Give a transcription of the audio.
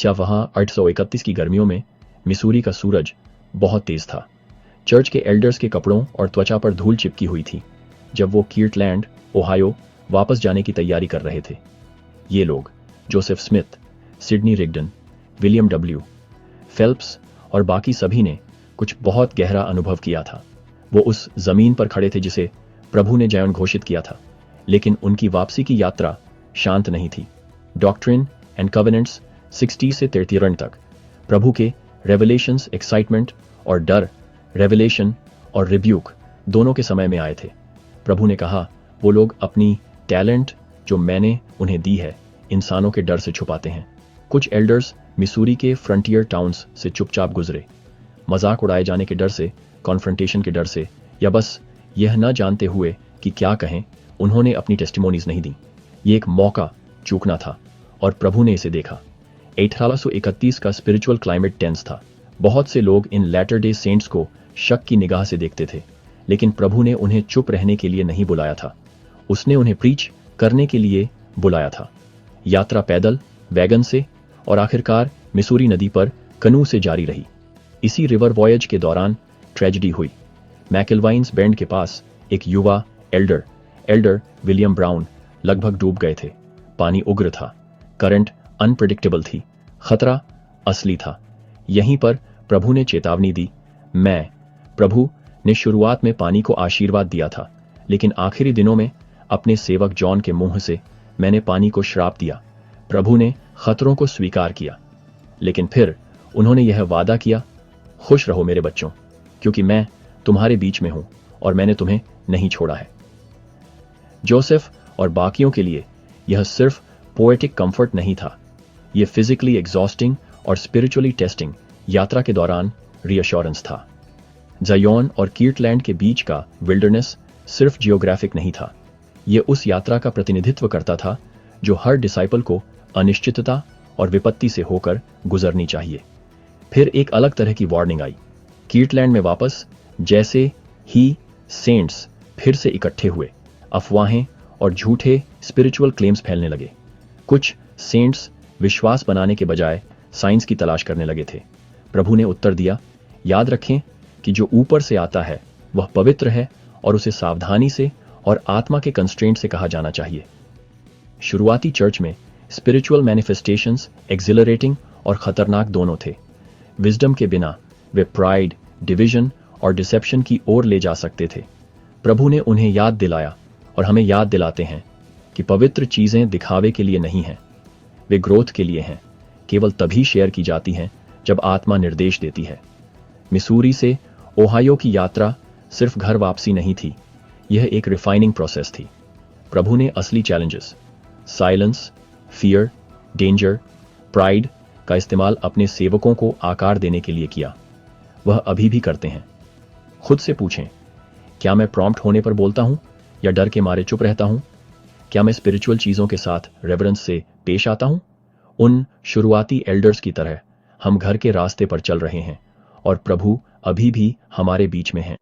वहाँ 831 की गर्मियों में मिसूरी का सूरज बहुत तेज था। चर्च के एल्डर्स के कपड़ों और त्वचा पर धूल चिपकी हुई थी जब वो कीर्टलैंड, ओहायो वापस जाने की तैयारी कर रहे थे। ये लोग Joseph Smith, Sidney Rigdon, William W Phelps और बाकी सभी ने कुछ बहुत गहरा अनुभव किया था। वो उस जमीन पर खड़े थे जिसे प्रभु ने जयन घोषित किया था, लेकिन उनकी वापसी की यात्रा शांत नहीं थी। डॉक्ट्रिन एंड कवेनेंट्स 60 से 33 तक प्रभु के रेवलेशंस, एक्साइटमेंट और डर, रेवलेशन और रिब्यूक दोनों के समय में आए थे। प्रभु ने कहा, वो लोग अपनी टैलेंट जो मैंने उन्हें दी है इंसानों के डर से छुपाते हैं। कुछ एल्डर्स मिसूरी के फ्रंटियर टाउन्स से चुपचाप गुजरे, मजाक उड़ाए जाने के डर से, कॉन्फ्रंटेशन के डर से, या बस यह न जानते हुए कि क्या कहें। उन्होंने अपनी टेस्टिमोनीज नहीं दी। ये एक मौका चूकना था और प्रभु ने इसे देखा। 1831 का स्पिरिचुअल क्लाइमेट टेंस था। बहुत से लोग इन लैटर डे सेंट्स को शक की निगाह से देखते थे, लेकिन प्रभु ने उन्हें चुप रहने के लिए नहीं बुलाया था। उसने उन्हें प्रीच करने के लिए बुलाया था। यात्रा पैदल, वैगन से और आखिरकार मिसूरी नदी पर कनू से जारी रही। इसी रिवर वॉयज के दौरान ट्रेजेडी हुई। मैकेलवाइन्स बेंड के पास एक युवा एल्डर विलियम ब्राउन लगभग डूब गए थे। पानी उग्र था, करंट अनप्रेडिक्टेबल थी, खतरा असली था। यहीं पर प्रभु ने चेतावनी दी। प्रभु ने शुरुआत में पानी को आशीर्वाद दिया था, लेकिन आखिरी दिनों में अपने सेवक जॉन के मुंह से मैंने पानी को श्राप दिया। प्रभु ने खतरों को स्वीकार किया, लेकिन फिर उन्होंने यह वादा किया, खुश रहो मेरे बच्चों, क्योंकि मैं तुम्हारे बीच में हूं और मैंने तुम्हें नहीं छोड़ा है। जोसेफ और बाकियों के लिए यह सिर्फ पोएटिक कंफर्ट नहीं था, यह फिजिकली एग्जॉस्टिंग और स्पिरिचुअली टेस्टिंग यात्रा के दौरान रीअश्योरेंस था। ज़ायोन और कीर्टलैंड के बीच का विल्डरनेस सिर्फ जियोग्राफिक नहीं था, यह उस यात्रा का प्रतिनिधित्व करता था जो हर डिसाइपल को अनिश्चितता और विपत्ति से होकर गुजरनी चाहिए। फिर एक अलग तरह की वार्निंग आई। कीर्टलैंड में वापस जैसे ही सेंट्स फिर से इकट्ठे हुए, अफवाहें और झूठे स्पिरिचुअल क्लेम्स फैलने लगे। कुछ सेंट्स विश्वास बनाने के बजाय साइंस की तलाश करने लगे थे। प्रभु ने उत्तर दिया, याद रखें कि जो ऊपर से आता है वह पवित्र है और उसे सावधानी से और आत्मा के कंस्ट्रेंट से कहा जाना चाहिए। शुरुआती चर्च में स्पिरिचुअल मैनिफेस्टेशंस एक्सिलरेटिंग और खतरनाक दोनों थे। विजडम के बिना वे प्राइड, डिवीजन और डिसेप्शन की ओर ले जा सकते थे। प्रभु ने उन्हें याद दिलाया और हमें याद दिलाते हैं कि पवित्र चीजें दिखावे के लिए नहीं हैं, वे ग्रोथ के लिए हैं। केवल तभी शेयर की जाती हैं जब आत्मा निर्देश देती है। मिसूरी से ओहायो की यात्रा सिर्फ घर वापसी नहीं थी, यह एक रिफाइनिंग प्रोसेस थी। प्रभु ने असली challenges, silence, fear, danger, pride का इस्तेमाल अपने सेवकों को आकार देने के लिए किया। वह अभी भी करते हैं। खुद से पूछें, क्या मैं प्रॉम्प्ट होने पर बोलता हूं या डर के मारे चुप रहता हूं? क्या मैं स्पिरिचुअल चीजों के साथ रेवरेंस से पेश आता हूं? उन शुरुआती एल्डर्स की तरह हम घर के रास्ते पर चल रहे हैं और प्रभु अभी भी हमारे बीच में हैं।